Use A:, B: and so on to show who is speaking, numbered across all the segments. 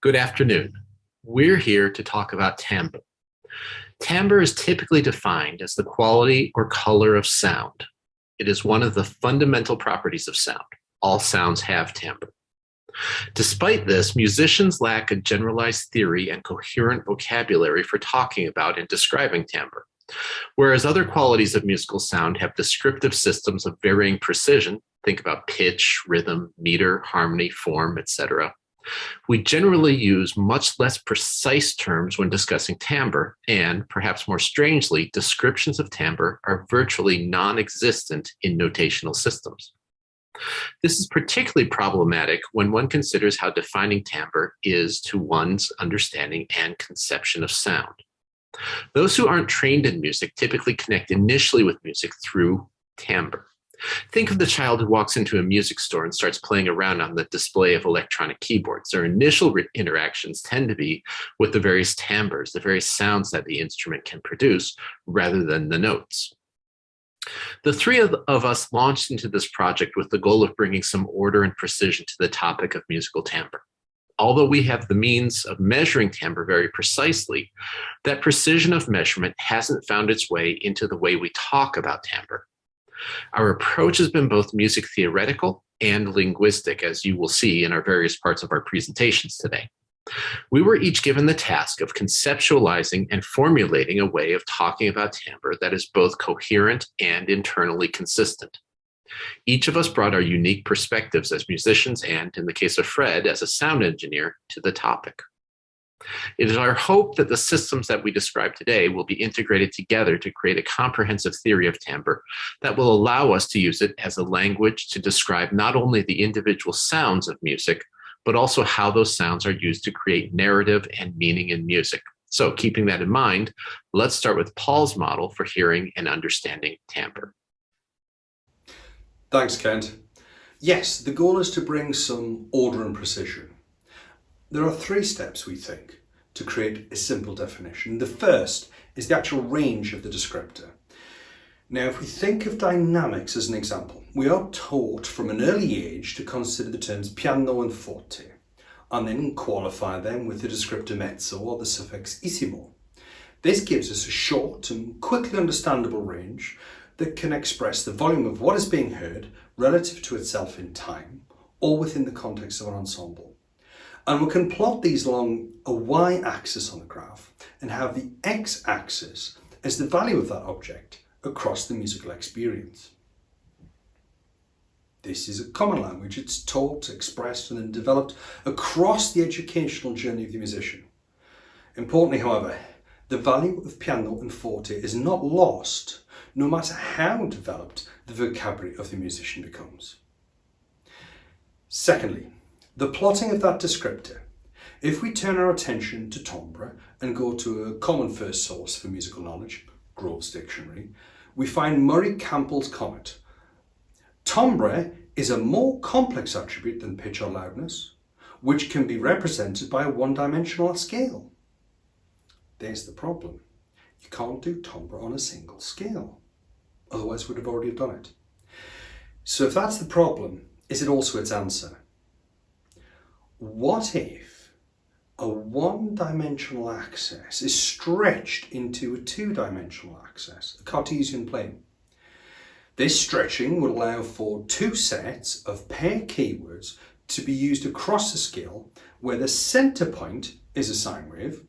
A: Good afternoon. We're here to talk about timbre. Timbre is typically defined as the quality or color of sound. It is one of the fundamental properties of sound. All sounds have timbre. Despite this, musicians lack a generalized theory and coherent vocabulary for talking about and describing timbre. Whereas other qualities of musical sound have descriptive systems of varying precision, think about pitch, rhythm, meter, harmony, form, etc. We generally use much less precise terms when discussing timbre, and perhaps more strangely, descriptions of timbre are virtually non existent in notational systems. This is particularly problematic when one considers how defining timbre is to one's understanding and conception of sound. Those who aren't trained in music typically connect initially with music through timbre. Think of the child who walks into a music store and starts playing around on the display of electronic keyboards. Their initial interactions tend to be with the various timbres, the various sounds that the instrument can produce, rather than the notes. The three of us launched into this project with the goal of bringing some order and precision to the topic of musical timbre. Although we have the means of measuring timbre very precisely, that precision of measurement hasn't found its way into the way we talk about timbre. Our approach has been both music theoretical and linguistic, as you will see in our various parts of our presentations today. We were each given the task of conceptualizing and formulating a way of talking about timbre that is both coherent and internally consistent. Each of us brought our unique perspectives as musicians and, in the case of Fred, as a sound engineer, to the topic. It is our hope that the systems that we describe today will be integrated together to create a comprehensive theory of timbre that will allow us to use it as a language to describe not only the individual sounds of music, but also how those sounds are used to create narrative and meaning in music. So, keeping that in mind, let's start with Paul's model for hearing and understanding timbre.
B: Thanks, Kent. Yes, the goal is to bring some order and precision. There are three steps, we think, to create a simple definition. The first is the actual range of the descriptor. Now, if we think of dynamics as an example, we are taught from an early age to consider the terms piano and forte, and then qualify them with the descriptor mezzo or the suffix issimo. This gives us a short and quickly understandable range that can express the volume of what is being heard relative to itself in time or within the context of an ensemble. And we can plot these along a y-axis on the graph and have the x-axis as the value of that object across the musical experience. This is a common language. It's taught, expressed, and then developed across the educational journey of the musician. Importantly, however, the value of piano and forte is not lost, no matter how developed the vocabulary of the musician becomes. Secondly, the plotting of that descriptor. If we turn our attention to timbre and go to a common first source for musical knowledge, Grove's Dictionary, we find Murray Campbell's comment. Timbre is a more complex attribute than pitch or loudness, which can be represented by a one-dimensional scale. There's the problem. You can't do timbre on a single scale. Otherwise, we'd have already done it. So if that's the problem, is it also its answer? What if a one-dimensional axis is stretched into a two-dimensional axis, a Cartesian plane? This stretching will allow for two sets of pair keywords to be used across the scale where the center point is a sine wave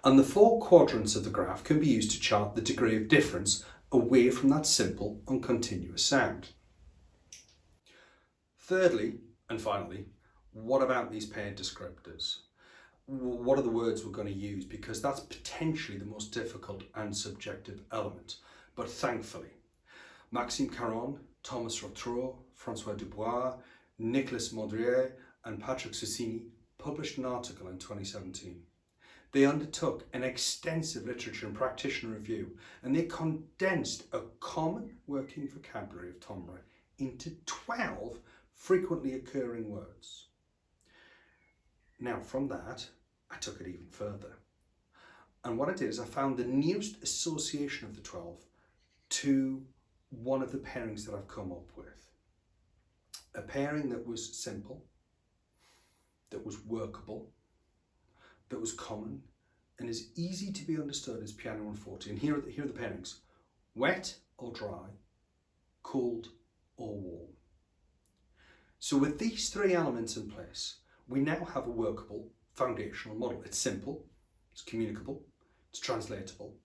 B: and the four quadrants of the graph can be used to chart the degree of difference away from that simple and continuous sound. Thirdly, and finally, what about these paired descriptors? What are the words we're going to use? Because that's potentially the most difficult and subjective element. But thankfully, Maxime Caron, Thomas Rotrou, François Dubois, Nicolas Mondrier, and Patrick Sussini published an article in 2017. They undertook an extensive literature and practitioner review, and they condensed a common working vocabulary of timbre into 12 frequently occurring words. Now, from that, I took it even further. And what I did is I found the nearest association of the 12 to one of the pairings that I've come up with. A pairing that was simple, that was workable, that was common and is easy to be understood as piano and forte. And here are the pairings: wet or dry, cold or warm. So with these three elements in place, we now have a workable foundational model. It's simple, it's communicable, it's translatable,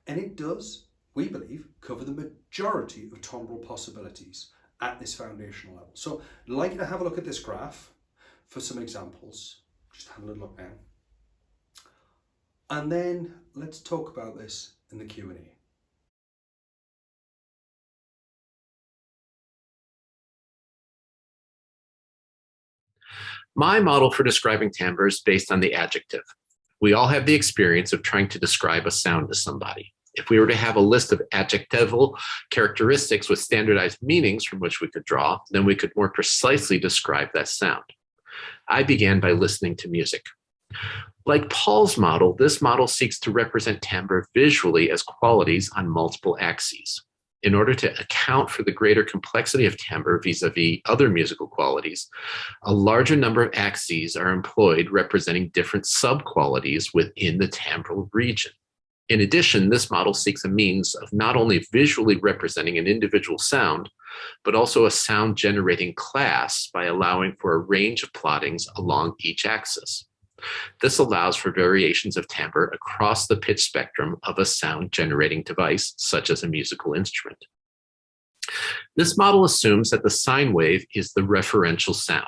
B: and it does, we believe, cover the majority of timbral possibilities at this foundational level. So I'd like you to have a look at this graph for some examples. Just have a little look now. And then let's talk about this in the Q&A.
A: My model for describing timbre is based on the adjective. We all have the experience of trying to describe a sound to somebody. If we were to have a list of adjectival characteristics with standardized meanings from which we could draw, then we could more precisely describe that sound. I began by listening to music. Like Paul's model, this model seeks to represent timbre visually as qualities on multiple axes. In order to account for the greater complexity of timbre vis-a-vis other musical qualities, a larger number of axes are employed representing different sub-qualities within the timbral region. In addition, this model seeks a means of not only visually representing an individual sound, but also a sound-generating class by allowing for a range of plottings along each axis. This allows for variations of timbre across the pitch spectrum of a sound-generating device, such as a musical instrument. This model assumes that the sine wave is the referential sound.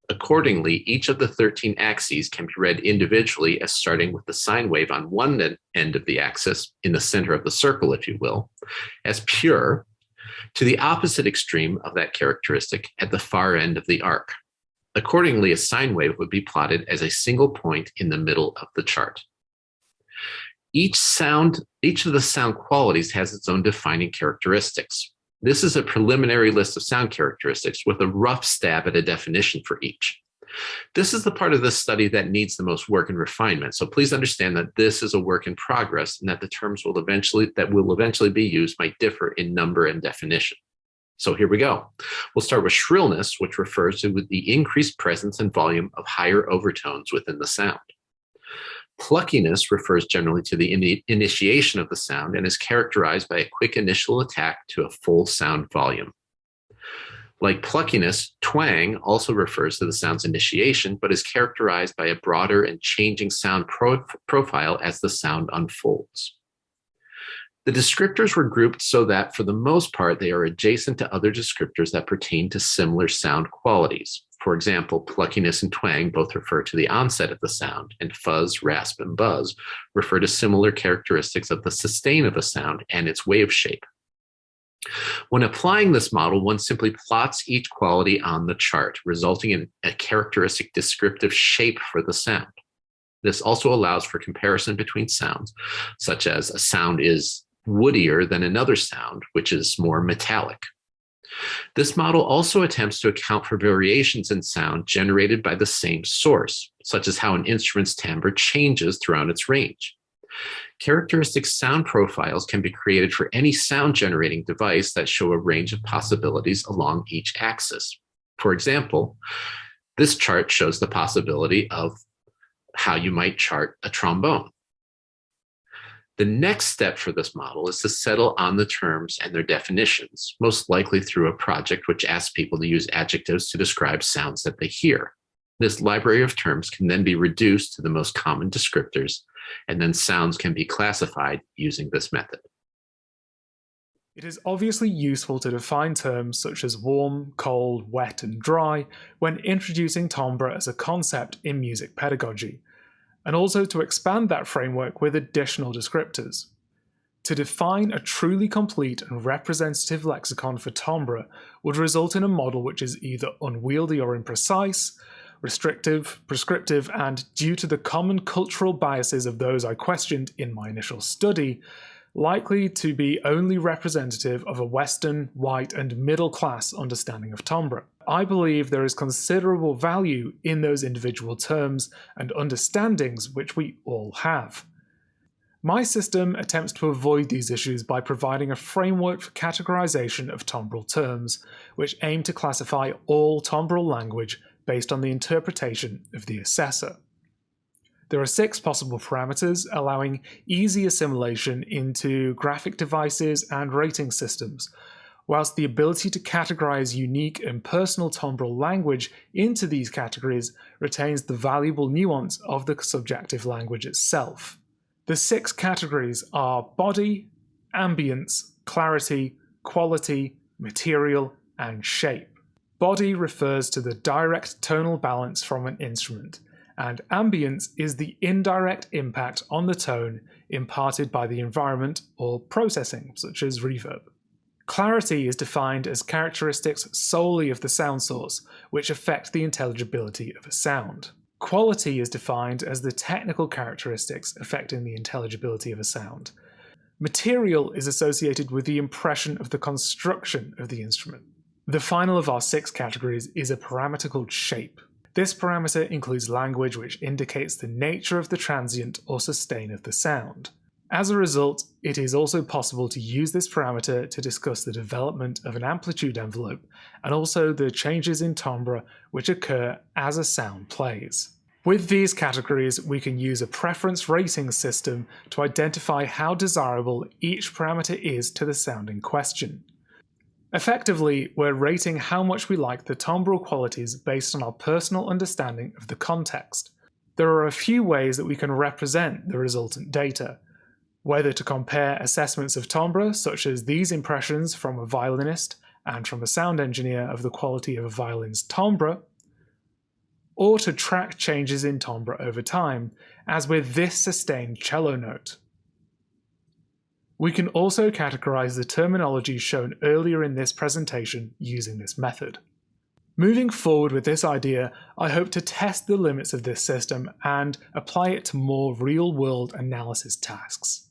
A: Accordingly, each of the 13 axes can be read individually as starting with the sine wave on one end of the axis, in the center of the circle, if you will, as pure, to the opposite extreme of that characteristic at the far end of the arc. Accordingly, a sine wave would be plotted as a single point in the middle of the chart. Each of the sound qualities has its own defining characteristics. This is a preliminary list of sound characteristics with a rough stab at a definition for each. This is the part of this study that needs the most work and refinement, so please understand that this is a work in progress and that the terms will eventually be used might differ in number and definition. So here we go. We'll start with shrillness, which refers to the increased presence and volume of higher overtones within the sound. Pluckiness refers generally to the initiation of the sound and is characterized by a quick initial attack to a full sound volume. Like pluckiness, twang also refers to the sound's initiation, but is characterized by a broader and changing sound profile as the sound unfolds. The descriptors were grouped so that, for the most part, they are adjacent to other descriptors that pertain to similar sound qualities. For example, pluckiness and twang both refer to the onset of the sound, and fuzz, rasp, and buzz refer to similar characteristics of the sustain of a sound and its wave shape. When applying this model, one simply plots each quality on the chart, resulting in a characteristic descriptive shape for the sound. This also allows for comparison between sounds, such as a sound is woodier than another sound, which is more metallic. This model also attempts to account for variations in sound generated by the same source, such as how an instrument's timbre changes throughout its range. Characteristic sound profiles can be created for any sound-generating device that show a range of possibilities along each axis. For example, this chart shows the possibility of how you might chart a trombone. The next step for this model is to settle on the terms and their definitions, most likely through a project which asks people to use adjectives to describe sounds that they hear. This library of terms can then be reduced to the most common descriptors, and then sounds can be classified using this method.
C: It is obviously useful to define terms such as warm, cold, wet, and dry when introducing timbre as a concept in music pedagogy, and also to expand that framework with additional descriptors. To define a truly complete and representative lexicon for timbre would result in a model which is either unwieldy or imprecise, restrictive, prescriptive, and, due to the common cultural biases of those I questioned in my initial study, likely to be only representative of a Western, white, and middle-class understanding of timbre. I believe there is considerable value in those individual terms and understandings which we all have. My system attempts to avoid these issues by providing a framework for categorization of timbral terms, which aim to classify all timbral language based on the interpretation of the assessor. There are 6 possible parameters, allowing easy assimilation into graphic devices and rating systems, whilst the ability to categorize unique and personal timbral language into these categories retains the valuable nuance of the subjective language itself. The 6 categories are body, ambience, clarity, quality, material, and shape. Body refers to the direct tonal balance from an instrument, and ambience is the indirect impact on the tone imparted by the environment or processing, such as reverb. Clarity is defined as characteristics solely of the sound source, which affect the intelligibility of a sound. Quality is defined as the technical characteristics affecting the intelligibility of a sound. Material is associated with the impression of the construction of the instrument. The final of our 6 categories is a parameter called shape. This parameter includes language which indicates the nature of the transient or sustain of the sound. As a result, it is also possible to use this parameter to discuss the development of an amplitude envelope and also the changes in timbre which occur as a sound plays. With these categories, we can use a preference rating system to identify how desirable each parameter is to the sound in question. Effectively, we're rating how much we like the timbral qualities based on our personal understanding of the context. There are a few ways that we can represent the resultant data, whether to compare assessments of timbre, such as these impressions from a violinist and from a sound engineer of the quality of a violin's timbre, or to track changes in timbre over time, as with this sustained cello note. We can also categorize the terminology shown earlier in this presentation using this method. Moving forward with this idea, I hope to test the limits of this system and apply it to more real-world analysis tasks.